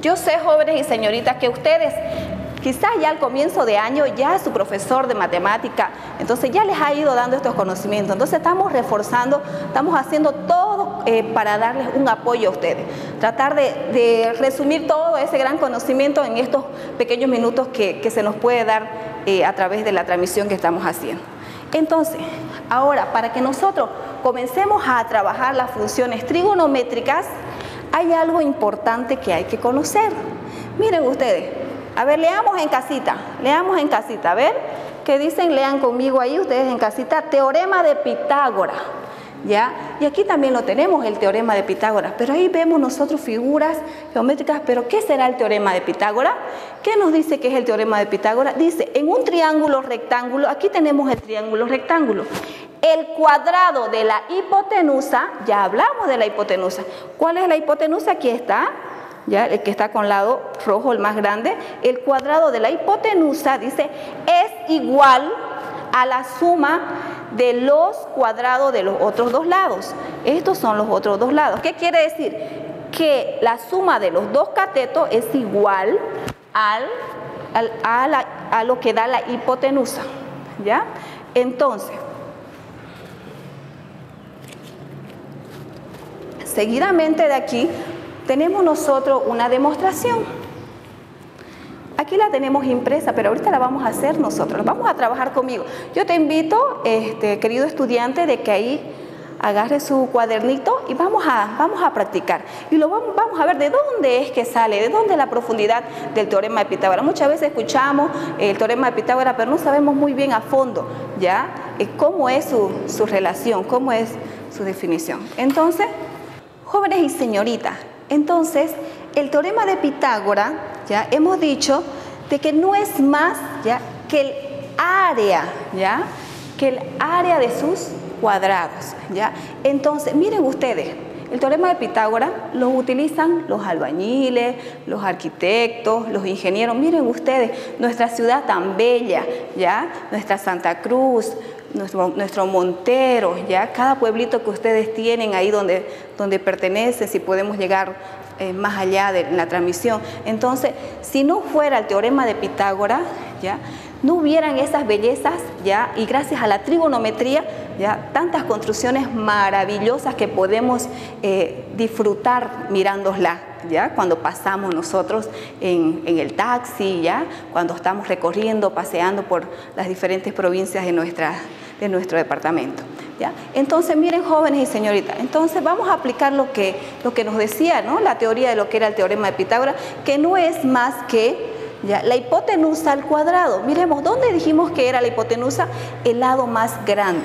Yo sé, jóvenes y señoritas, que ustedes quizás ya al comienzo de año ya su profesor de matemática, entonces ya les ha ido dando estos conocimientos. Entonces estamos reforzando, estamos haciendo todo para darles un apoyo a ustedes. Tratar de resumir todo ese gran conocimiento en estos pequeños minutos que se nos puede dar a través de la transmisión que estamos haciendo. Entonces, ahora para que nosotros comencemos a trabajar las funciones trigonométricas, hay algo importante que hay que conocer. Miren ustedes, a ver, leamos en casita, a ver, ¿qué dicen? Lean conmigo ahí, ustedes en casita, teorema de Pitágoras, ¿ya? Y aquí también lo tenemos, el teorema de Pitágoras, pero ahí vemos nosotros figuras geométricas, pero ¿qué será el teorema de Pitágoras? ¿Qué nos dice que es el teorema de Pitágoras? Dice, en un triángulo rectángulo, aquí tenemos el triángulo rectángulo, el cuadrado de la hipotenusa, ya hablamos de la hipotenusa, ¿cuál es la hipotenusa? Aquí está, ya, el que está con lado rojo, el más grande, el cuadrado de la hipotenusa, dice, es igual a la suma de los cuadrados de los otros dos lados. Estos son los otros dos lados. ¿Qué quiere decir? Que la suma de los dos catetos es igual a lo que da la hipotenusa, ¿ya? Entonces, seguidamente de aquí tenemos nosotros una demostración. Aquí la tenemos impresa, pero ahorita la vamos a hacer nosotros, vamos a trabajar conmigo. Yo te invito, querido estudiante, de que ahí agarre su cuadernito y vamos a practicar. Y vamos a ver de dónde es que sale, de dónde es la profundidad del teorema de Pitágoras. Muchas veces escuchamos el teorema de Pitágoras, pero no sabemos muy bien a fondo, ¿ya? Cómo es su relación, cómo es su definición. Entonces, jóvenes y señoritas, entonces, el teorema de Pitágoras, ya hemos dicho de que no es más, ya, que el área, ya, que el área de sus cuadrados, ya. Entonces, miren ustedes, el teorema de Pitágoras lo utilizan los albañiles, los arquitectos, los ingenieros. Miren ustedes, nuestra ciudad tan bella, ya, nuestra Santa Cruz, nuestro Montero, ya, cada pueblito que ustedes tienen ahí donde pertenece, si podemos llegar más allá de la transmisión. Entonces, si no fuera el teorema de Pitágoras, ya, no hubieran esas bellezas, ya, y gracias a la trigonometría, ya, tantas construcciones maravillosas que podemos disfrutar mirándolas, ya, cuando pasamos nosotros en el taxi, ya, cuando estamos recorriendo, paseando por las diferentes provincias de nuestro departamento, ¿ya? Entonces, miren, jóvenes y señoritas, entonces vamos a aplicar lo que nos decía, ¿no? La teoría de lo que era el teorema de Pitágoras, que no es más que, ya, la hipotenusa al cuadrado. Miremos, ¿dónde dijimos que era la hipotenusa? El lado más grande.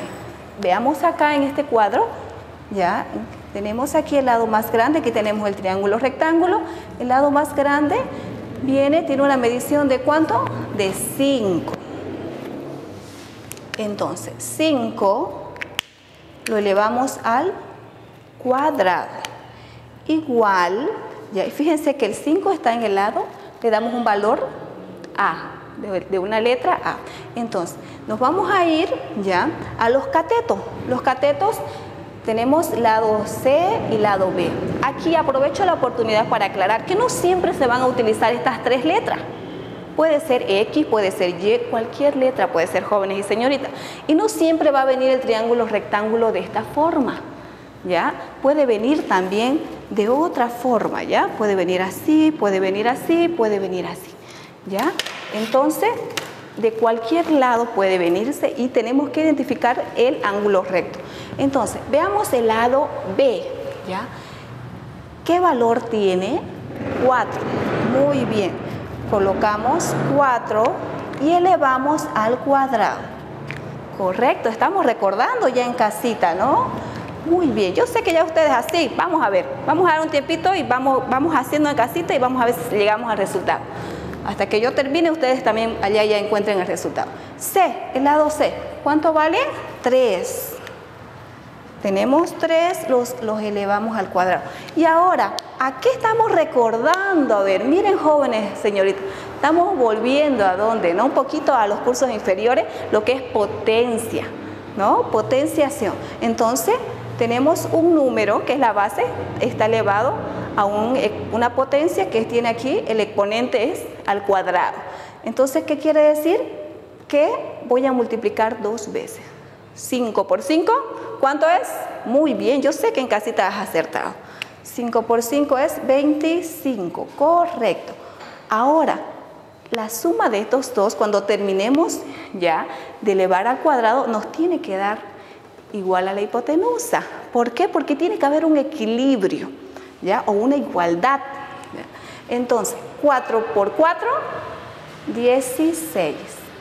Veamos acá en este cuadro, ya, tenemos aquí el lado más grande, aquí tenemos el triángulo rectángulo, el lado más grande tiene una medición de ¿cuánto? De 5. Entonces, 5 lo elevamos al cuadrado. Igual, ya, fíjense que el 5 está en el lado, le damos un valor A, de una letra A. Entonces, nos vamos a ir ya a los catetos. Los catetos tenemos lado C y lado B. Aquí aprovecho la oportunidad para aclarar que no siempre se van a utilizar estas tres letras. Puede ser X, puede ser Y, cualquier letra puede ser, jóvenes y señoritas. Y no siempre va a venir el triángulo rectángulo de esta forma, ¿ya? Puede venir también de otra forma, ¿ya? Puede venir así, puede venir así, puede venir así, ¿ya? Entonces, de cualquier lado puede venirse y tenemos que identificar el ángulo recto. Entonces, veamos el lado B, ¿ya? ¿Qué valor tiene? 4. Muy bien. Colocamos 4 y elevamos al cuadrado. Correcto, estamos recordando ya en casita, ¿no? Muy bien, yo sé que ya ustedes así, vamos a ver, vamos a dar un tiempito y vamos haciendo en casita y vamos a ver si llegamos al resultado. Hasta que yo termine, ustedes también allá ya encuentren el resultado. C, el lado C, ¿cuánto vale? 3. Tenemos 3, los elevamos al cuadrado. Y ahora, ¿a qué estamos recordando? A ver, miren, jóvenes, señoritas, estamos volviendo a dónde, ¿no? Un poquito a los cursos inferiores, lo que es potencia, ¿no? Potenciación. Entonces, tenemos un número que es la base, está elevado a una potencia que tiene aquí, el exponente es al cuadrado. Entonces, ¿qué quiere decir? Que voy a multiplicar 2 veces. 5 por 5, ¿cuánto es? Muy bien, yo sé que en casita has acertado. 5 por 5 es 25, correcto. Ahora, la suma de estos dos, cuando terminemos ya de elevar al cuadrado, nos tiene que dar igual a la hipotenusa. ¿Por qué? Porque tiene que haber un equilibrio, ¿ya? O una igualdad, ¿ya? Entonces, 4 por 4, 16,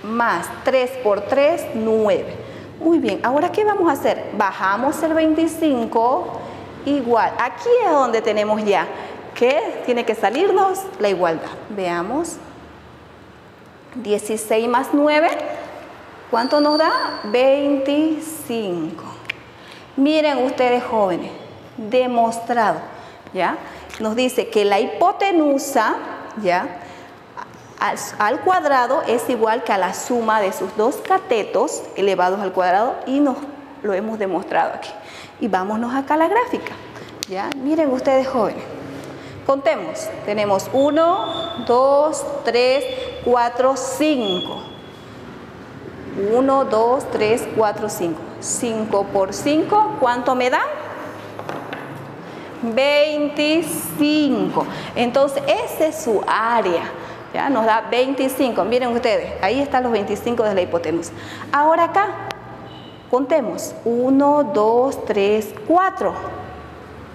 más 3 por 3, 9. Muy bien, ahora ¿qué vamos a hacer? Bajamos el 25, igual. Aquí es donde tenemos ya que tiene que salirnos la igualdad. Veamos, 16 más 9, ¿cuánto nos da? 25. Miren ustedes, jóvenes, demostrado, ¿ya? Nos dice que la hipotenusa, ¿ya? al cuadrado es igual que a la suma de sus dos catetos elevados al cuadrado y nos lo hemos demostrado aquí. Y vámonos acá a la gráfica. ¿Ya? Miren ustedes, jóvenes. Contemos. Tenemos 1, 2, 3, 4, 5. 1, 2, 3, 4, 5. 5 por 5, ¿cuánto me da? 25. Entonces, esa es su área. ¿Ya? Nos da 25. Miren ustedes, ahí están los 25 de la hipotenusa. Ahora acá, contemos. 1, 2, 3, 4.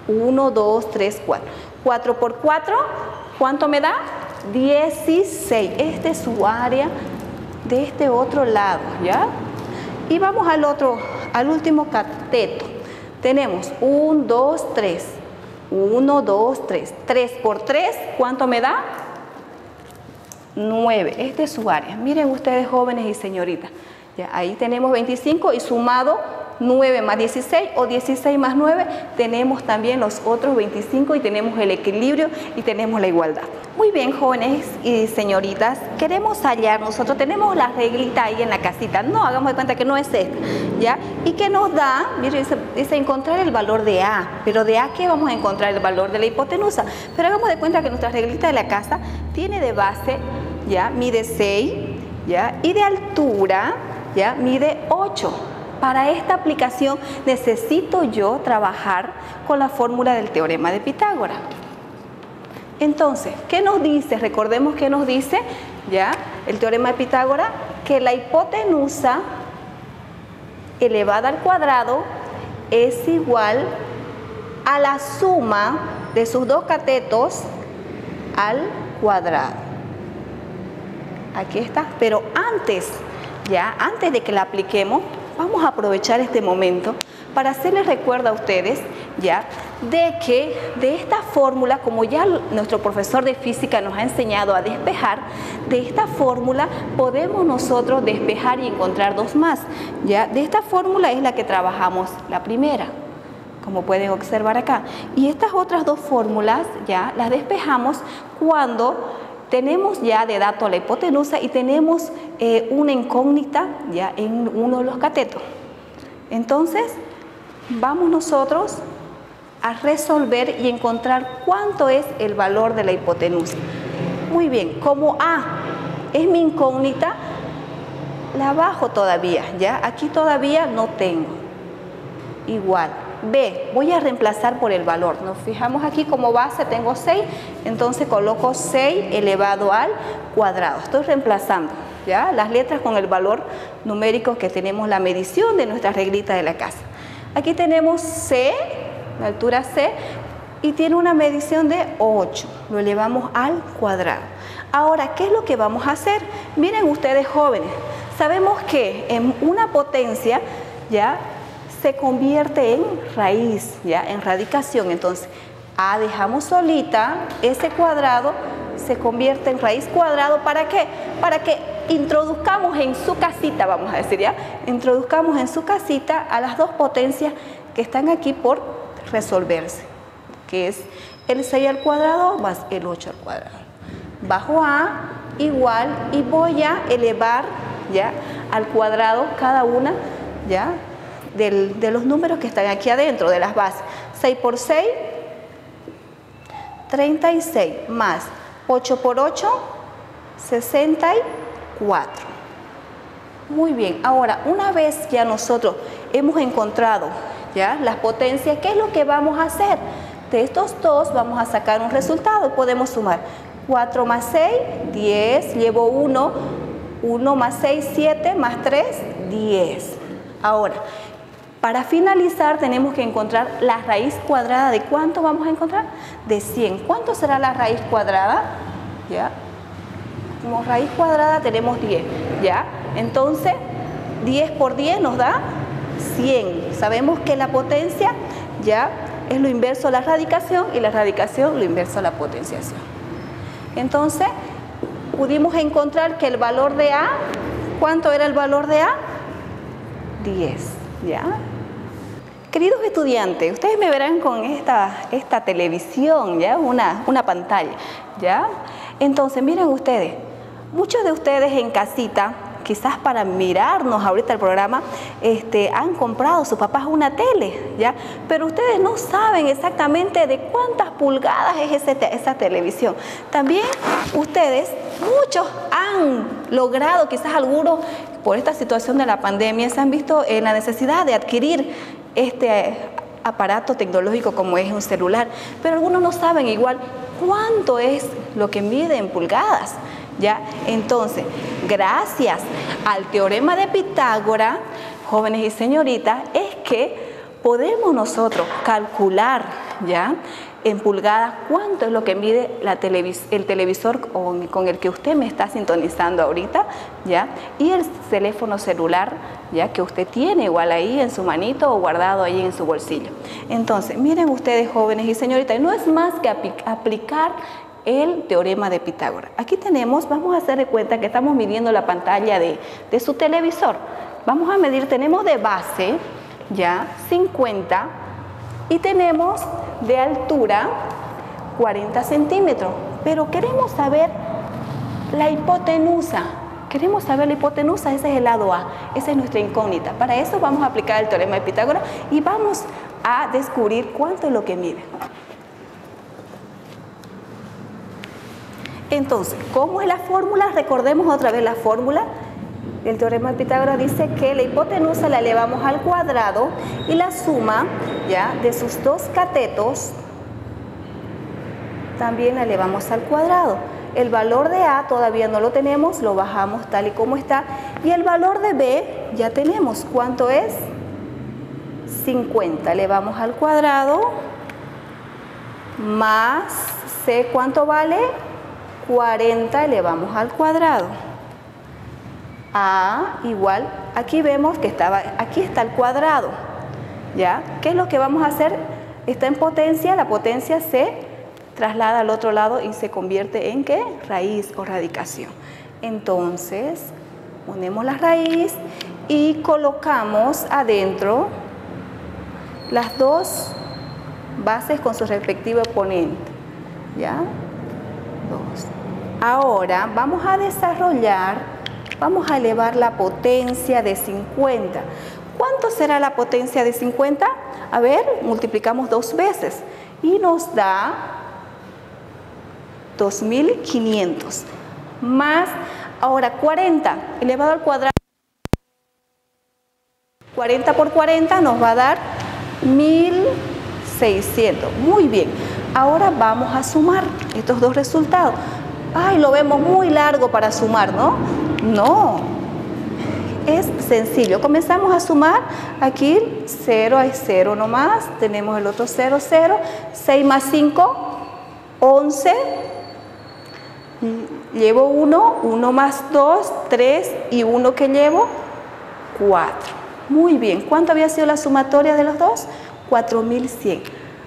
1, 2, 3, 4. 4 por 4, ¿cuánto me da? 16. Esta es su área de este otro lado, ¿ya? Y vamos al último cateto. Tenemos 1, 2, 3. 1, 2, 3. 3 por 3, ¿cuánto me da? 9. Esta es su área. Miren ustedes, jóvenes y señoritas. Ya, ahí tenemos 25 y sumado 9 más 16 o 16 más 9, tenemos también los otros 25 y tenemos el equilibrio y tenemos la igualdad. Muy bien, jóvenes y señoritas, queremos hallar, nosotros tenemos la reglita ahí en la casita, no, hagamos de cuenta que no es esta, ¿ya? Y que nos da, miren, dice encontrar el valor de A, pero de A, ¿qué vamos a encontrar? El valor de la hipotenusa, pero hagamos de cuenta que nuestra reglita de la casa tiene de base, ¿ya? Mide 6, ¿ya? Y de altura, ¿ya? Mide 8. Para esta aplicación necesito yo trabajar con la fórmula del teorema de Pitágoras. Entonces, ¿qué nos dice? Recordemos que nos dice, ¿ya? El teorema de Pitágoras, que la hipotenusa elevada al cuadrado es igual a la suma de sus dos catetos al cuadrado. Aquí está, pero antes de que la apliquemos, vamos a aprovechar este momento para hacerles recuerdo a ustedes, ¿ya? De que de esta fórmula, como ya nuestro profesor de física nos ha enseñado a despejar, de esta fórmula podemos nosotros despejar y encontrar dos más, ¿ya? De esta fórmula es la que trabajamos la primera, como pueden observar acá. Y estas otras dos fórmulas, ya, las despejamos cuando tenemos ya de dato la hipotenusa y tenemos una incógnita ya en uno de los catetos. Entonces, vamos nosotros a resolver y encontrar cuánto es el valor de la hipotenusa. Muy bien, como A es mi incógnita, la bajo todavía, ¿ya? Aquí todavía no tengo. Igual. B, voy a reemplazar por el valor. Nos fijamos aquí como base, tengo 6, entonces coloco 6 elevado al cuadrado. Estoy reemplazando, ¿ya? Las letras con el valor numérico que tenemos, la medición de nuestra reglita de la casa. Aquí tenemos C, la altura C, y tiene una medición de 8. Lo elevamos al cuadrado. Ahora, ¿qué es lo que vamos a hacer? Miren ustedes, jóvenes, sabemos que en una potencia, ¿ya?, se convierte en raíz, ¿ya? En radicación. Entonces, A dejamos solita, ese cuadrado se convierte en raíz cuadrado. ¿Para qué? Para que introduzcamos en su casita, vamos a decir, ¿ya? Introduzcamos en su casita a las dos potencias que están aquí por resolverse, que es el 6 al cuadrado más el 8 al cuadrado. Bajo A igual y voy a elevar, ¿ya?, al cuadrado cada una, ¿ya?, de los números que están aquí adentro, de las bases. 6 por 6, 36, más 8 por 8, 64. Muy bien, ahora una vez ya nosotros hemos encontrado, ¿ya?, las potencias, ¿qué es lo que vamos a hacer? De estos dos vamos a sacar un resultado. Podemos sumar 4 más 6, 10, llevo 1, 1 más 6, 7, más 3, 10. Ahora, para finalizar tenemos que encontrar la raíz cuadrada. ¿De cuánto vamos a encontrar? De 100. ¿Cuánto será la raíz cuadrada? ¿Ya? Como raíz cuadrada tenemos 10. ¿Ya? Entonces, 10 por 10 nos da 100. Sabemos que la potencia, ¿ya?, es lo inverso a la radicación y la radicación lo inverso a la potenciación. Entonces, pudimos encontrar que el valor de A, ¿cuánto era el valor de A? 10. ¿Ya? Queridos estudiantes, ustedes me verán con esta televisión, ¿ya?, una pantalla, ¿ya? Entonces, miren ustedes, Muchos de ustedes en casita, quizás para mirarnos ahorita el programa, han comprado sus papás una tele, ¿ya? Pero ustedes no saben exactamente de cuántas pulgadas es esa televisión. También ustedes, muchos han logrado, quizás algunos por esta situación de la pandemia, se han visto en la necesidad de adquirir este aparato tecnológico como es un celular, pero algunos no saben igual cuánto es lo que mide en pulgadas, ¿ya? Entonces, gracias al teorema de Pitágoras, jóvenes y señoritas, es que podemos nosotros calcular, ¿ya?, en pulgadas cuánto es lo que mide el televisor con el que usted me está sintonizando ahorita, ¿ya?, y el teléfono celular, ¿ya?, que usted tiene igual ahí en su manito o guardado ahí en su bolsillo. Entonces, miren ustedes, jóvenes y señoritas, no es más que aplicar el teorema de Pitágoras. Aquí tenemos, vamos a hacer de cuenta que estamos midiendo la pantalla de su televisor. Vamos a medir, tenemos de base, ya, 50, y tenemos de altura 40 centímetros, pero queremos saber la hipotenusa. Queremos saber la hipotenusa, ese es el lado A, esa es nuestra incógnita. Para eso vamos a aplicar el teorema de Pitágoras y vamos a descubrir cuánto es lo que mide. Entonces, ¿cómo es la fórmula? Recordemos otra vez la fórmula. El teorema de Pitágoras dice que la hipotenusa la elevamos al cuadrado y la suma, ¿ya?, de sus dos catetos también la elevamos al cuadrado. El valor de A todavía no lo tenemos, lo bajamos tal y como está. Y el valor de B ya tenemos. ¿Cuánto es? 50. Elevamos al cuadrado más C. ¿Cuánto vale? 40. Elevamos al cuadrado. A igual, aquí vemos que aquí está el cuadrado, ¿ya? ¿Qué es lo que vamos a hacer? Está en potencia, la potencia se traslada al otro lado y se convierte en ¿qué? Raíz o radicación. Entonces, ponemos la raíz y colocamos adentro las dos bases con su respectivo exponente, ¿ya? 2. Ahora vamos a desarrollar. Vamos a elevar la potencia de 50. ¿Cuánto será la potencia de 50? A ver, multiplicamos 2 veces y nos da 2500. Más, ahora 40 elevado al cuadrado. 40 por 40 nos va a dar 1600. Muy bien. Ahora vamos a sumar estos dos resultados. Ay, lo vemos muy largo para sumar, ¿no? No, es sencillo. Comenzamos a sumar. Aquí 0 hay 0 nomás. Tenemos el otro 0, 0. 6 más 5, 11. Llevo 1, 1 más 2, 3 y 1 que llevo, 4. Muy bien. ¿Cuánto había sido la sumatoria de los dos? 4100.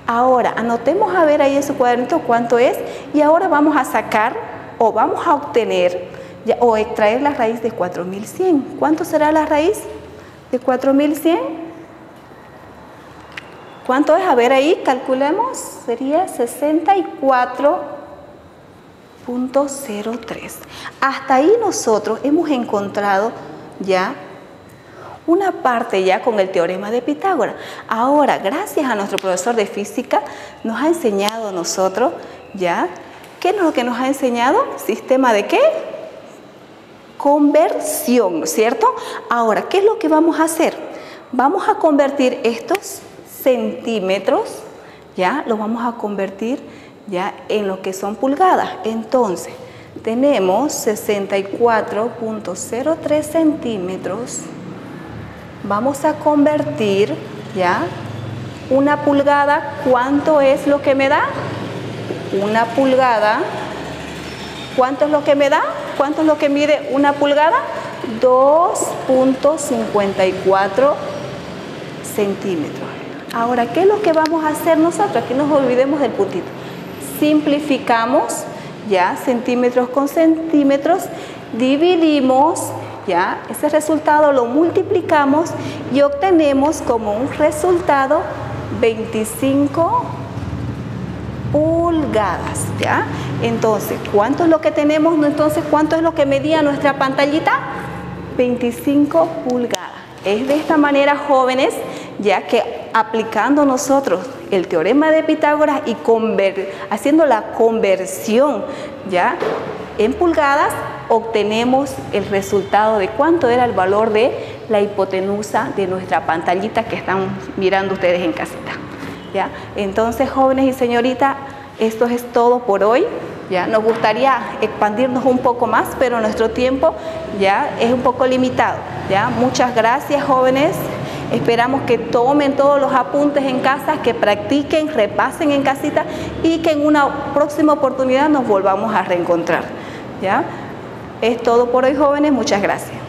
Ahora, anotemos a ver ahí en su cuadernito cuánto es. Y ahora vamos a sacar o vamos a obtener o extraer la raíz de 4100. ¿Cuánto será la raíz de 4100? ¿Cuánto es? A ver ahí, calculemos. Sería 64.03. Hasta ahí nosotros hemos encontrado ya una parte ya con el teorema de Pitágoras. Ahora, gracias a nuestro profesor de física, nos ha enseñado a nosotros ya. ¿Qué es lo que nos ha enseñado? ¿Sistema de qué? Conversión, ¿no es cierto? Ahora, ¿qué es lo que vamos a hacer? Vamos a convertir estos centímetros, ya, los vamos a convertir ya en lo que son pulgadas. Entonces, tenemos 64.03 centímetros. Vamos a convertir, ya, una pulgada. ¿Cuánto es lo que me da? Una pulgada. ¿Cuánto es lo que me da? ¿Cuánto es lo que mide una pulgada? 2.54 centímetros. Ahora, ¿qué es lo que vamos a hacer nosotros? Aquí no nos olvidemos del puntito. Simplificamos, ya, centímetros con centímetros, dividimos, ya, ese resultado lo multiplicamos y obtenemos como un resultado 25.3 pulgadas, ¿ya? Entonces, ¿cuánto es lo que tenemos? Entonces, ¿cuánto es lo que medía nuestra pantallita? 25 pulgadas. Es de esta manera, jóvenes, ya que aplicando nosotros el teorema de Pitágoras y haciendo la conversión, ¿ya?, en pulgadas, obtenemos el resultado de cuánto era el valor de la hipotenusa de nuestra pantallita que están mirando ustedes en casita, ¿ya? Entonces, jóvenes y señoritas, esto es todo por hoy, ¿ya? Nos gustaría expandirnos un poco más, pero nuestro tiempo ya es un poco limitado, ¿ya? Muchas gracias, jóvenes. Esperamos que tomen todos los apuntes en casa, que practiquen, repasen en casita y que en una próxima oportunidad nos volvamos a reencontrar, ¿ya? Es todo por hoy, jóvenes. Muchas gracias.